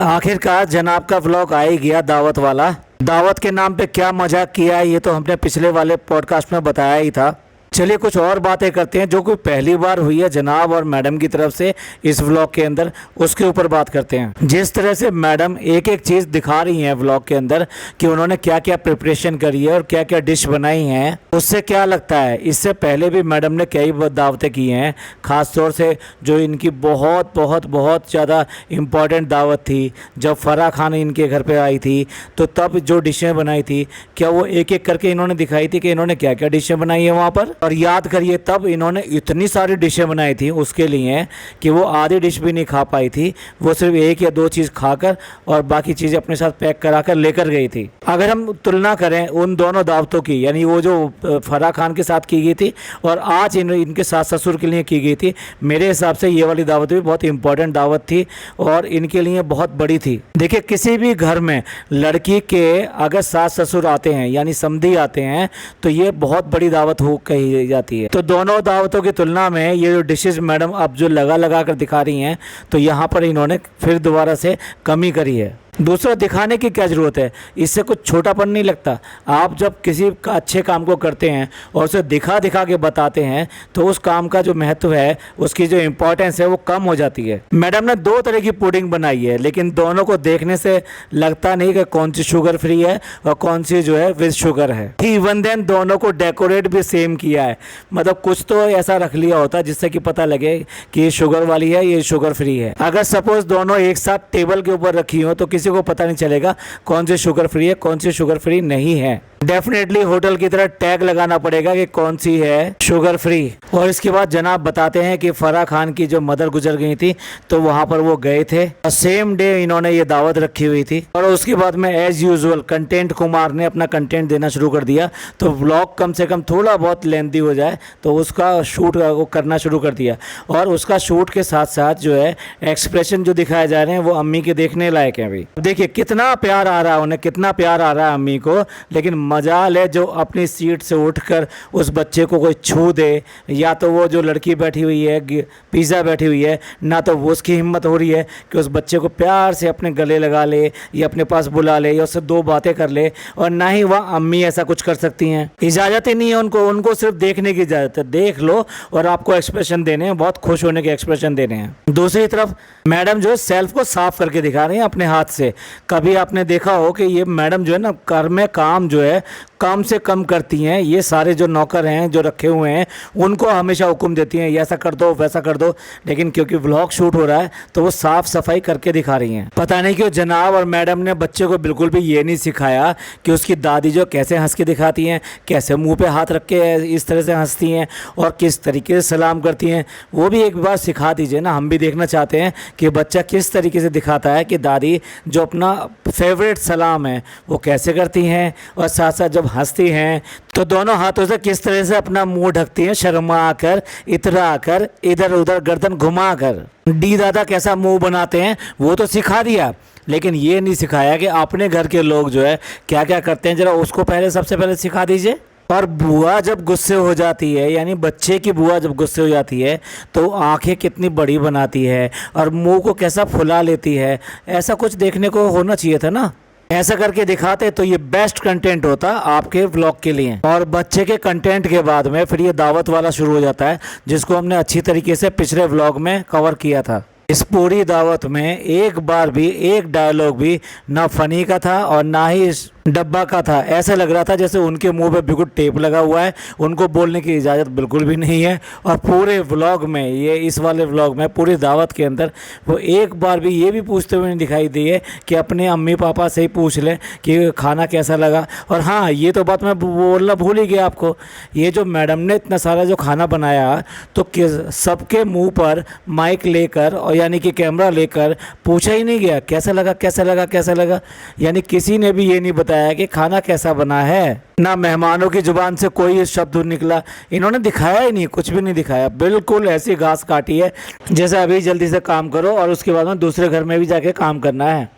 आखिरकार जनाब का व्लॉग आ ही गया दावत वाला। दावत के नाम पे क्या मजाक किया है ये तो हमने पिछले वाले पॉडकास्ट में बताया ही था। चलिए कुछ और बातें करते हैं जो कोई पहली बार हुई है जनाब और मैडम की तरफ से इस व्लॉग के अंदर, उसके ऊपर बात करते हैं। जिस तरह से मैडम एक एक चीज़ दिखा रही हैं व्लॉग के अंदर कि उन्होंने क्या क्या प्रिपरेशन करी है और क्या क्या डिश बनाई हैं, उससे क्या लगता है इससे पहले भी मैडम ने कई दावतें की हैं। ख़ास तौर से जो इनकी बहुत बहुत बहुत ज़्यादा इम्पॉर्टेंट दावत थी, जब फराह खान इनके घर पर आई थी तो तब जो डिशें बनाई थी क्या वो एक एक करके इन्होंने दिखाई थी कि इन्होंने क्या क्या डिशें बनाई है वहाँ पर। और याद करिए तब इन्होंने इतनी सारी डिशें बनाई थी उसके लिए कि वो आधी डिश भी नहीं खा पाई थी, वो सिर्फ एक या दो चीज़ खाकर और बाकी चीज़ें अपने साथ पैक कराकर लेकर गई थी। अगर हम तुलना करें उन दोनों दावतों की, यानी वो जो फराह खान के साथ की गई थी और आज इनके सास ससुर के लिए की गई थी, मेरे हिसाब से ये वाली दावत भी बहुत इंपॉर्टेंट दावत थी और इनके लिए बहुत बड़ी थी। देखिए किसी भी घर में लड़की के अगर सास ससुर आते हैं यानी समधी आते हैं तो ये बहुत बड़ी दावत हो कही जाती है। तो दोनों दावतों की तुलना में ये जो डिशेस मैडम अब जो लगा कर दिखा रही हैं तो यहाँ पर इन्होंने फिर दोबारा से कमी करी है। दूसरा, दिखाने की क्या ज़रूरत है, इससे कुछ छोटापन नहीं लगता। आप जब किसी का अच्छे काम को करते हैं और उसे दिखा दिखा के बताते हैं तो उस काम का जो महत्व है, उसकी जो इम्पोर्टेंस है वो कम हो जाती है। मैडम ने दो तरह की पुडिंग बनाई है लेकिन दोनों को देखने से लगता नहीं कि कौन सी शुगर फ्री है और कौन सी जो है विद शुगर है। इवन देन दोनों को डेकोरेट भी सेम किया है, मतलब कुछ तो ऐसा रख लिया होता जिससे कि पता लगे कि ये शुगर वाली है, ये शुगर फ्री है। अगर सपोज दोनों एक साथ टेबल के ऊपर रखी हो तो किसी को पता नहीं चलेगा कौन सी शुगर फ्री है कौन सी शुगर फ्री नहीं है। डेफिनेटली होटल की तरह टैग लगाना पड़ेगा कि कौन सी है शुगर फ्री। और इसके बाद जनाब बताते हैं कि फराह खान की जो मदर गुजर गई थी तो वहां पर वो गए थे और सेम डे इन्होंने ये दावत रखी हुई थी। और उसके बाद में एज यूजुअल कंटेंट कुमार ने अपना कंटेंट देना शुरू कर दिया, तो व्लॉग कम से कम थोड़ा बहुत लेंथी हो जाए तो उसका शूट वो करना शुरू कर दिया। और उसका शूट के साथ साथ जो है एक्सप्रेशन जो दिखाए जा रहे हैं वो अम्मी के देखने लायक हैं। अभी देखिए कितना प्यार आ रहा है उन्हें, कितना प्यार आ रहा है अम्मी को, लेकिन मजाल है जो अपनी सीट से उठकर उस बच्चे को कोई छू दे, या तो वो जो लड़की बैठी हुई है पिज़्ज़ा बैठी हुई है, ना तो वो उसकी हिम्मत हो रही है कि उस बच्चे को प्यार से अपने गले लगा ले या अपने पास बुला ले या उससे दो बातें कर ले, और ना ही वह अम्मी ऐसा कुछ कर सकती हैं। इजाज़त ही नहीं है उनको सिर्फ देखने की इजाज़त है। देख लो और आपको एक्सप्रेशन देने हैं, बहुत खुश होने के एक्सप्रेशन देने हैं। दूसरी तरफ मैडम जो है सेल्फ को साफ करके दिखा रही हैं अपने हाथ से। कभी आपने देखा हो कि ये मैडम जो है ना घर में काम जो है कम से कम करती हैं, ये सारे जो नौकर हैं जो रखे हुए हैं उनको हमेशा हुक्म देती हैं ऐसा कर दो वैसा कर दो, लेकिन क्योंकि व्लॉग शूट हो रहा है तो वो साफ सफाई करके दिखा रही हैं। पता नहीं क्यों जनाब और मैडम ने बच्चे को बिल्कुल भी ये नहीं सिखाया कि उसकी दादी जो कैसे हंस के दिखाती हैं, कैसे मुंह पे हाथ रख के इस तरह से हंसती हैं और किस तरीके से सलाम करती हैं, वो भी एक बार सिखा दीजिए ना। हम भी देखना चाहते हैं कि बच्चा किस तरीके से दिखाता है कि दादी जो अपना फेवरेट सलाम है वो कैसे करती हैं, और साथ साथ जब हंसती हैं तो दोनों हाथों से किस तरह से अपना मुंह ढकती हैं, शर्मा कर, इतरा कर, इधर उधर गर्दन घुमा कर। डी दादा कैसा मुंह बनाते हैं वो तो सिखा दिया, लेकिन ये नहीं सिखाया कि अपने घर के लोग जो है क्या क्या करते हैं, जरा उसको पहले सबसे पहले सिखा दीजिए। और बुआ जब गुस्से हो जाती है, यानी बच्चे की बुआ जब गुस्से हो जाती है तो आंखें कितनी बड़ी बनाती है और मुंह को कैसा फुला लेती है, ऐसा कुछ देखने को होना चाहिए था ना। ऐसा करके दिखाते तो ये बेस्ट कंटेंट होता आपके व्लॉग के लिए। और बच्चे के कंटेंट के बाद में फिर ये दावत वाला शुरू हो जाता है, जिसको हमने अच्छी तरीके से पिछले व्लॉग में कवर किया था। इस पूरी दावत में एक बार भी एक डायलॉग भी ना फनी का था और ना ही इस डब्बा का था। ऐसा लग रहा था जैसे उनके मुंह पे बिल्कुल टेप लगा हुआ है, उनको बोलने की इजाज़त बिल्कुल भी नहीं है। और पूरे व्लॉग में, ये इस वाले व्लॉग में पूरी दावत के अंदर वो एक बार भी ये भी पूछते हुए नहीं दिखाई दिए कि अपने अम्मी पापा से ही पूछ लें कि खाना कैसा लगा। और हाँ, ये तो बात मैं बोलना भूल ही गया आपको, ये जो मैडम ने इतना सारा जो खाना बनाया तो सबके मुँह पर माइक लेकर और यानी कि कैमरा लेकर पूछा ही नहीं गया कैसा लगा कैसा लगा कैसा लगा, यानी किसी ने भी ये नहीं बताया कि खाना कैसा बना है। ना मेहमानों की जुबान से कोई शब्द निकला, इन्होंने दिखाया ही नहीं, कुछ भी नहीं दिखाया। बिल्कुल ऐसी घास काटी है जैसे अभी जल्दी से काम करो और उसके बाद में दूसरे घर में भी जाके काम करना है।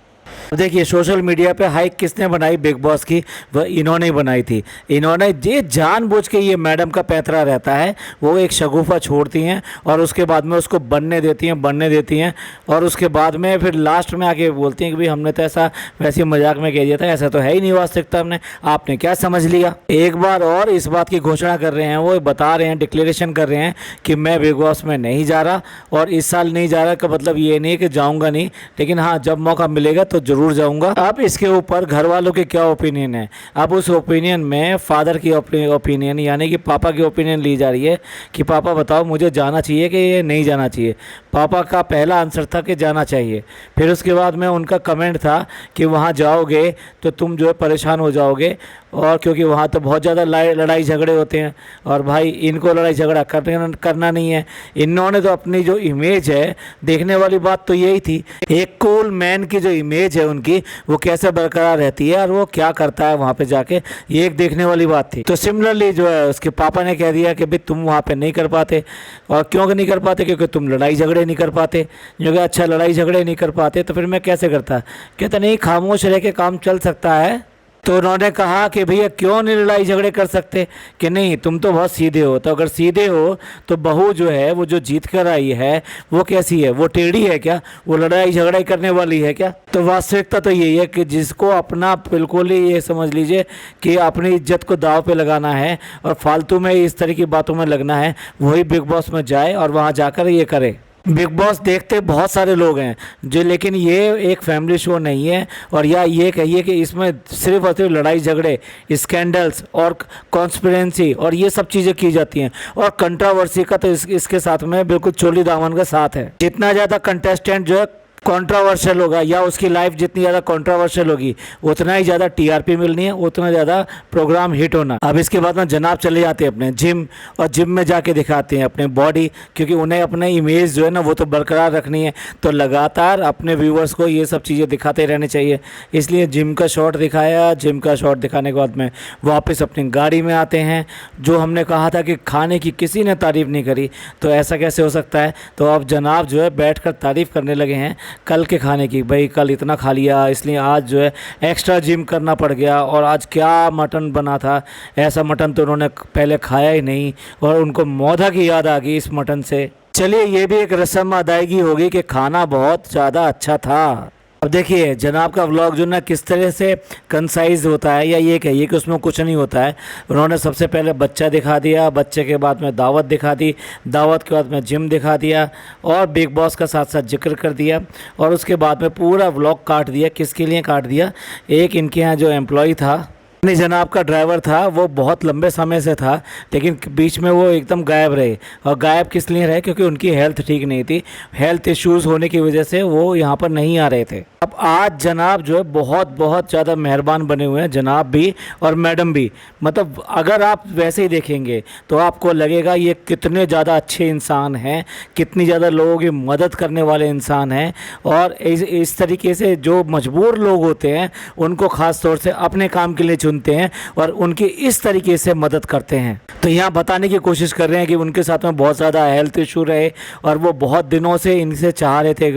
देखिए सोशल मीडिया पे हाइक किसने बनाई बिग बॉस की, वह इन्होंने ही बनाई थी। इन्होंने ये जानबूझ के, ये मैडम का पैंतरा रहता है, वो एक शगुफा छोड़ती हैं और उसके बाद में उसको बनने देती हैं और उसके बाद में फिर लास्ट में आके बोलती हैं कि भाई हमने तो ऐसा वैसे मजाक में कह दिया था, ऐसा तो है ही नहीं वास्तविकता में, आपने क्या समझ लिया। एक बार और इस बात की घोषणा कर रहे हैं, वो बता रहे हैं, डिक्लेरेशन कर रहे हैं कि मैं बिग बॉस में नहीं जा रहा और इस साल नहीं जा रहा का मतलब ये नहीं कि जाऊँगा नहीं, लेकिन हाँ जब मौका मिलेगा तो जरूर जाऊंगा। अब इसके ऊपर घर वालों के क्या ओपिनियन है, अब उस ओपिनियन में फादर की ओपिनियन यानी कि पापा की ओपिनियन ली जा रही है कि पापा बताओ मुझे जाना चाहिए कि ये नहीं जाना चाहिए। पापा का पहला आंसर था कि जाना चाहिए। फिर उसके बाद में उनका कमेंट था कि वहाँ जाओगे तो तुम जो है परेशान हो जाओगे, और क्योंकि वहाँ तो बहुत ज़्यादा लड़ाई झगड़े होते हैं और भाई इनको लड़ाई झगड़ा करना नहीं है। इन्होंने तो अपनी जो इमेज है, देखने वाली बात तो यही थी, एक कूल मैन की जो इमेज है उनकी वो कैसे बरकरार रहती है और वो क्या करता है वहाँ पे जाके, ये एक देखने वाली बात थी। तो सिमिलरली जो है उसके पापा ने कह दिया कि भाई तुम वहाँ पे नहीं कर पाते, और क्यों नहीं कर पाते, क्योंकि तुम लड़ाई झगड़े नहीं कर पाते। जो कि अच्छा लड़ाई झगड़े नहीं कर पाते तो फिर मैं कैसे करता, कहता नहीं खामोश रह के काम चल सकता है। तो उन्होंने कहा कि भैया क्यों नहीं लड़ाई झगड़े कर सकते, कि नहीं तुम तो बहुत सीधे हो, तो अगर सीधे हो तो बहू जो है वो जो जीत कर आई है वो कैसी है, वो टेढ़ी है क्या, वो लड़ाई झगड़ाई करने वाली है क्या। तो वास्तविकता तो यही है कि जिसको अपना बिल्कुल ही ये समझ लीजिए कि अपनी इज्जत को दाव पे लगाना है और फालतू में इस तरह की बातों में लगना है, वही बिग बॉस में जाए और वहाँ जाकर ये करे। बिग बॉस देखते बहुत सारे लोग हैं जो, लेकिन ये एक फैमिली शो नहीं है, और या ये कहिए कि इसमें सिर्फ और सिर्फ लड़ाई झगड़े, स्कैंडल्स और कॉन्स्पिरेंसी और ये सब चीज़ें की जाती हैं, और कंट्रोवर्सी का तो इसके साथ में बिल्कुल चोली दामन का साथ है। जितना ज़्यादा कंटेस्टेंट जो है कंट्रोवर्शियल होगा या उसकी लाइफ जितनी ज़्यादा कंट्रोवर्शियल होगी उतना ही ज़्यादा टीआरपी मिलनी है, उतना ज़्यादा प्रोग्राम हिट होना। अब इसके बाद में जनाब चले जाते हैं अपने जिम, और जिम में जाके दिखाते हैं अपने बॉडी, क्योंकि उन्हें अपने इमेज जो है ना वो तो बरकरार रखनी है, तो लगातार अपने व्यूवर्स को ये सब चीज़ें दिखाते रहने चाहिए। इसलिए जिम का शॉट दिखाया, जिम का शॉट दिखाने के बाद में वापस अपनी गाड़ी में आते हैं। जो हमने कहा था कि खाने की किसी ने तारीफ़ नहीं करी, तो ऐसा कैसे हो सकता है। तो अब जनाब जो है बैठकर तारीफ़ करने लगे हैं कल के खाने की, भाई कल इतना खा लिया इसलिए आज जो है एक्स्ट्रा जिम करना पड़ गया, और आज क्या मटन बना था, ऐसा मटन तो उन्होंने पहले खाया ही नहीं, और उनको मौधा की याद आ गई इस मटन से। चलिए ये भी एक रस्म अदायगी होगी कि खाना बहुत ज़्यादा अच्छा था। अब देखिए जनाब का व्लॉग जो ना किस तरह से कंसाइज होता है, या ये कहिए कि उसमें कुछ नहीं होता है। उन्होंने सबसे पहले बच्चा दिखा दिया, बच्चे के बाद में दावत दिखा दी, दावत के बाद में जिम दिखा दिया, और बिग बॉस का साथ साथ जिक्र कर दिया, और उसके बाद में पूरा व्लॉग काट दिया। किसके लिए काट दिया, एक इनके यहाँ जो एम्प्लॉय था, जनाब का ड्राइवर था, वो बहुत लंबे समय से था, लेकिन बीच में वो एकदम गायब रहे। और गायब किस लिए रहे, क्योंकि उनकी हेल्थ ठीक नहीं थी, हेल्थ इश्यूज़ होने की वजह से वो यहाँ पर नहीं आ रहे थे। अब आज जनाब जो है बहुत बहुत ज़्यादा मेहरबान बने हुए हैं, जनाब भी और मैडम भी। मतलब अगर आप वैसे ही देखेंगे तो आपको लगेगा ये कितने ज़्यादा अच्छे इंसान हैं, कितनी ज़्यादा लोगों की मदद करने वाले इंसान हैं, और इस तरीके से जो मजबूर लोग होते हैं उनको ख़ास तौर से अपने काम के लिए चुनते हैं और उनकी इस तरीके से मदद करते हैं। तो यहाँ बताने की कोशिश कर रहे हैं कि उनके साथ में बहुत ज़्यादा हेल्थ इशू रहे, और वो बहुत दिनों से इनसे चाह रहे थे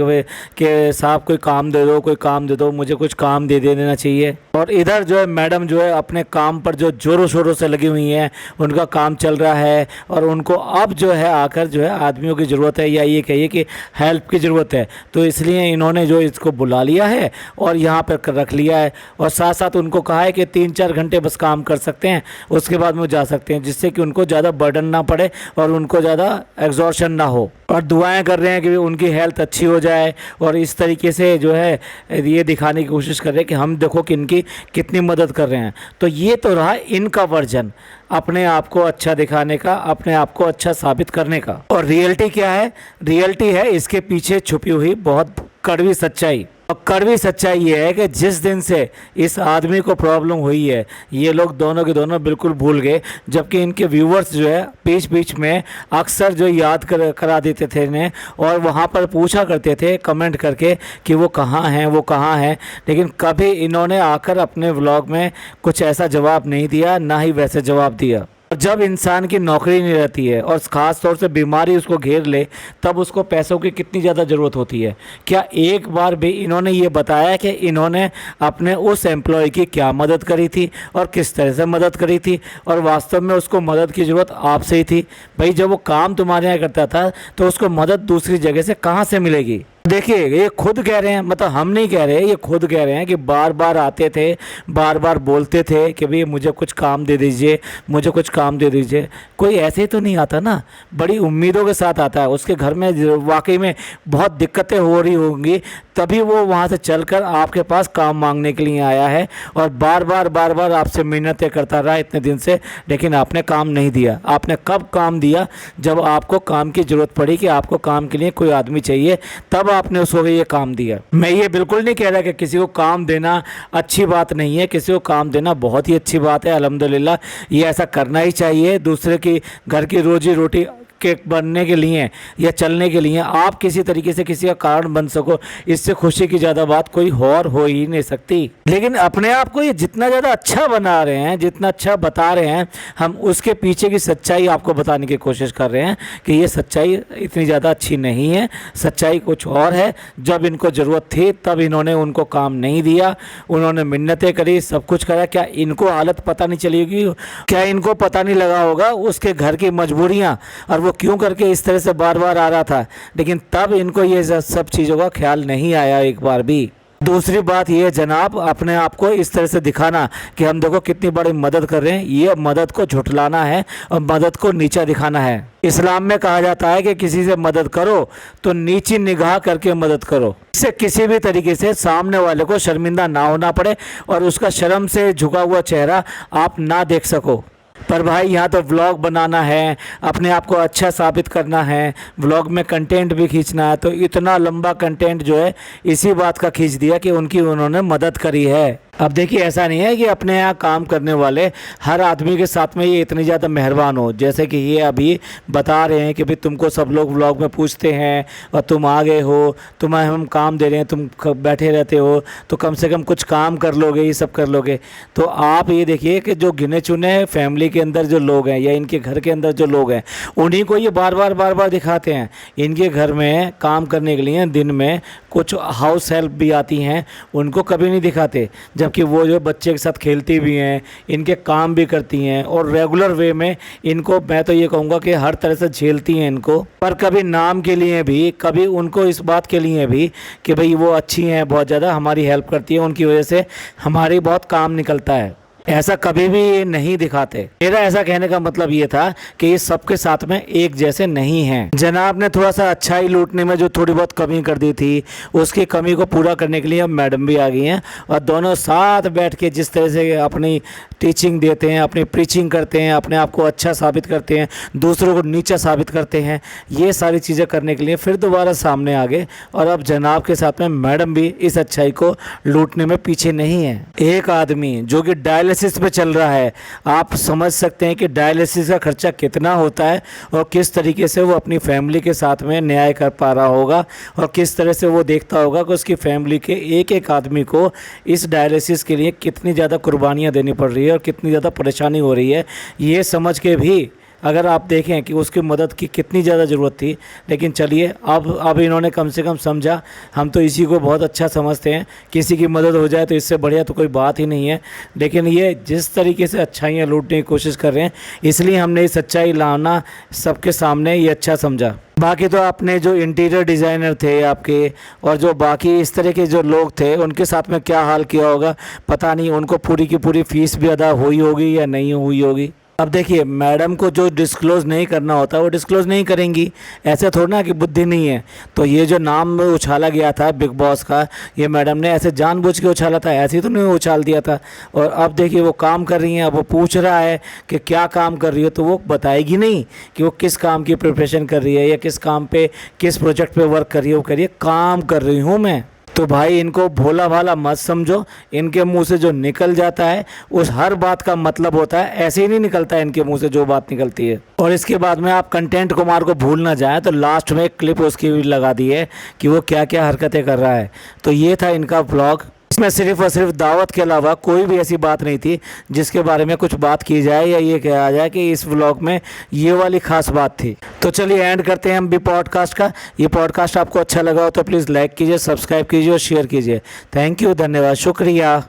कि साहब कोई काम दे दो, कोई काम दे दो, मुझे कुछ काम दे देना चाहिए। और इधर जो है मैडम जो है अपने काम पर जो जोरों शोरों से लगी हुई हैं, उनका काम चल रहा है, और उनको अब जो है आकर जो है आदमियों की ज़रूरत है, या ये कहिए कि हेल्प की ज़रूरत है। तो इसलिए इन्होंने जो इसको बुला लिया है और यहाँ पर रख लिया है, और साथ साथ उनको कहा है कि 3-4 घंटे बस काम कर सकते हैं, उसके बाद में जा सकते हैं, जिससे कि उनको ज़्यादा बर्डन ना पड़े और उनको ज़्यादा एग्जॉर्शन ना हो। और दुआएं कर रहे हैं कि उनकी हेल्थ अच्छी हो जाए, और इस तरीके से जो है ये दिखाने की कोशिश कर रहे हैं कि हम देखो कि इनकी कितनी मदद कर रहे हैं। तो ये तो रहा इनका वर्जन अपने आप को अच्छा दिखाने का, अपने आप को अच्छा साबित करने का। और रियलिटी क्या है, रियलिटी है इसके पीछे छुपी हुई बहुत कड़वी सच्चाई। और कड़वी सच्चाई ये है कि जिस दिन से इस आदमी को प्रॉब्लम हुई है, ये लोग दोनों के दोनों बिल्कुल भूल गए, जबकि इनके व्यूवर्स जो है बीच बीच में अक्सर जो याद करा देते थे इन्हें, और वहाँ पर पूछा करते थे कमेंट करके कि वो कहाँ हैं, वो कहाँ हैं। लेकिन कभी इन्होंने आकर अपने व्लॉग में कुछ ऐसा जवाब नहीं दिया, ना ही वैसे जवाब दिया। और जब इंसान की नौकरी नहीं रहती है और ख़ास तौर से बीमारी उसको घेर ले, तब उसको पैसों की कितनी ज़्यादा ज़रूरत होती है। क्या एक बार भी इन्होंने ये बताया कि इन्होंने अपने उस एम्प्लॉय की क्या मदद करी थी और किस तरह से मदद करी थी, और वास्तव में उसको मदद की ज़रूरत आपसे ही थी। भाई जब वो काम तुम्हारे यहाँ करता था तो उसको मदद दूसरी जगह से कहाँ से मिलेगी। देखिए ये खुद कह रहे हैं, मतलब हम नहीं कह रहे, ये खुद कह रहे हैं कि बार बार आते थे, बार बार बोलते थे कि भाई मुझे कुछ काम दे दीजिए, मुझे कुछ काम दे दीजिए। कोई ऐसे ही तो नहीं आता ना, बड़ी उम्मीदों के साथ आता है। उसके घर में वाकई में बहुत दिक्कतें हो रही होंगी, तभी वो वहाँ से चलकर आपके पास काम मांगने के लिए आया है और बार बार आपसे मिन्नतें करता रहा इतने दिन से, लेकिन आपने काम नहीं दिया। आपने कब काम दिया? जब आपको काम की ज़रूरत पड़ी कि आपको काम के लिए कोई आदमी चाहिए, तब आपने उसको ये काम दिया। मैं ये बिल्कुल नहीं कह रहा कि किसी को काम देना अच्छी बात नहीं है, किसी को काम देना बहुत ही अच्छी बात है, अल्हम्दुलिल्लाह ये ऐसा करना ही चाहिए। दूसरे की घर की रोजी रोटी के बनने के लिए या चलने के लिए आप किसी तरीके से किसी का कारण बन सको, इससे खुशी की ज़्यादा बात कोई और हो ही नहीं सकती। लेकिन अपने आप को ये जितना ज़्यादा अच्छा बना रहे हैं, जितना अच्छा बता रहे हैं, हम उसके पीछे की सच्चाई आपको बताने की कोशिश कर रहे हैं कि ये सच्चाई इतनी ज़्यादा अच्छी नहीं है। सच्चाई कुछ और है। जब इनको ज़रूरत थी तब इन्होंने उनको काम नहीं दिया, उन्होंने मिन्नतें करी, सब कुछ करा। क्या इनको हालत पता नहीं चली होगी? क्या इनको पता नहीं लगा होगा उसके घर की मजबूरियाँ और वो क्यों करके इस तरह से बार बार आ रहा था? लेकिन तब इनको ये सब चीज़ों का ख्याल नहीं आया एक बार भी। दूसरी बात ये जनाब, अपने आप को इस तरह से दिखाना कि हम देखो कितनी बड़ी मदद कर रहे हैं, ये मदद को झुठलाना है और मदद को नीचा दिखाना है। इस्लाम में कहा जाता है कि किसी से मदद करो तो नीची निगाह करके मदद करो, इससे किसी भी तरीके से सामने वाले को शर्मिंदा ना होना पड़े और उसका शर्म से झुका हुआ चेहरा आप ना देख सको। पर भाई यहाँ तो व्लॉग बनाना है, अपने आप को अच्छा साबित करना है, व्लॉग में कंटेंट भी खींचना है, तो इतना लंबा कंटेंट जो है इसी बात का खींच दिया कि उन्होंने मदद करी है। अब देखिए ऐसा नहीं है कि अपने यहाँ काम करने वाले हर आदमी के साथ में ये इतनी ज़्यादा मेहरबान हो, जैसे कि ये अभी बता रहे हैं कि भाई तुमको सब लोग व्लॉग में पूछते हैं और तुम आ गए हो, तुम्हें हम काम दे रहे हैं, तुम बैठे रहते हो तो कम से कम कुछ काम कर लोगे, ये सब कर लोगे। तो आप ये देखिए कि जो गिने चुने फैमिली के अंदर जो लोग हैं या इनके घर के अंदर जो लोग हैं, उन्हीं को ये बार बार दिखाते हैं। इनके घर में काम करने के लिए दिन में कुछ हाउस हेल्प भी आती हैं, उनको कभी नहीं दिखाते, जबकि वो जो बच्चे के साथ खेलती भी हैं, इनके काम भी करती हैं और रेगुलर वे में इनको, मैं तो ये कहूँगा कि हर तरह से झेलती हैं इनको। पर कभी नाम के लिए भी, कभी उनको इस बात के लिए भी कि भाई वो अच्छी हैं, बहुत ज़्यादा हमारी हेल्प करती है, उनकी वजह से हमारी बहुत काम निकलता है, ऐसा कभी भी नहीं दिखाते। मेरा ऐसा कहने का मतलब ये था कि ये सबके साथ में एक जैसे नहीं हैं। जनाब ने थोड़ा सा अच्छाई लूटने में जो थोड़ी बहुत कमी कर दी थी, उसकी कमी को पूरा करने के लिए अब मैडम भी आ गई हैं और दोनों साथ बैठ के जिस तरह से अपनी टीचिंग देते हैं, अपनी प्रीचिंग करते हैं, अपने आप को अच्छा साबित करते हैं, दूसरों को नीचा साबित करते हैं, ये सारी चीज़ें करने के लिए फिर दोबारा सामने आ गए। और अब जनाब के साथ में मैडम भी इस अच्छाई को लूटने में पीछे नहीं है। एक आदमी जो कि डायलिसिस पे चल रहा है, आप समझ सकते हैं कि डायलिसिस का खर्चा कितना होता है और किस तरीके से वो अपनी फैमिली के साथ में न्याय कर पा रहा होगा और किस तरह से वो देखता होगा कि उसकी फैमिली के एक एक आदमी को इस डायलिसिस के लिए कितनी ज़्यादा कुर्बानियाँ देनी पड़ रही है और कितनी ज़्यादा परेशानी हो रही है। ये समझ के भी अगर आप देखें कि उसकी मदद की कितनी ज़्यादा ज़रूरत थी, लेकिन चलिए अब इन्होंने कम से कम समझा। हम तो इसी को बहुत अच्छा समझते हैं, किसी की मदद हो जाए तो इससे बढ़िया तो कोई बात ही नहीं है। लेकिन ये जिस तरीके से अच्छाइयाँ लूटने की कोशिश कर रहे हैं, इसलिए हमने ये सच्चाई लाना सबके सामने ये अच्छा समझा। बाकी तो अपने जो इंटीरियर डिज़ाइनर थे आपके और जो बाकी इस तरह के जो लोग थे, उनके साथ में क्या हाल किया होगा पता नहीं, उनको पूरी की पूरी फ़ीस भी अदा हुई होगी या नहीं हुई होगी। अब देखिए मैडम को जो डिस्क्लोज़ नहीं करना होता वो डिस्क्लोज़ नहीं करेंगी, ऐसे थोड़ा ना कि बुद्धि नहीं है। तो ये जो नाम उछाला गया था बिग बॉस का, ये मैडम ने ऐसे जानबूझ के उछाला था, ऐसे ही तो नहीं उछाल दिया था। और अब देखिए वो काम कर रही हैं, अब वो पूछ रहा है कि क्या काम कर रही हो, तो वो बताएगी नहीं कि वो किस काम की प्रिपरेशन कर रही है या किस काम पे, किस प्रोजेक्ट पे वर्क कर रही है। वो करिए काम कर रही हूँ मैं। तो भाई इनको भोला भाला मत समझो, इनके मुंह से जो निकल जाता है उस हर बात का मतलब होता है, ऐसे ही नहीं निकलता है इनके मुंह से जो बात निकलती है। और इसके बाद में आप कंटेंट कुमार को भूल ना जाए तो लास्ट में एक क्लिप उसकी भी लगा दी है कि वो क्या क्या हरकतें कर रहा है। तो ये था इनका व्लॉग। इसमें सिर्फ और सिर्फ दावत के अलावा कोई भी ऐसी बात नहीं थी जिसके बारे में कुछ बात की जाए या ये कहा जाए कि इस व्लॉग में ये वाली खास बात थी। तो चलिए एंड करते हैं हम भी पॉडकास्ट का। ये पॉडकास्ट आपको अच्छा लगा हो तो प्लीज़ लाइक कीजिए, सब्सक्राइब कीजिए और शेयर कीजिए। थैंक यू, धन्यवाद, शुक्रिया।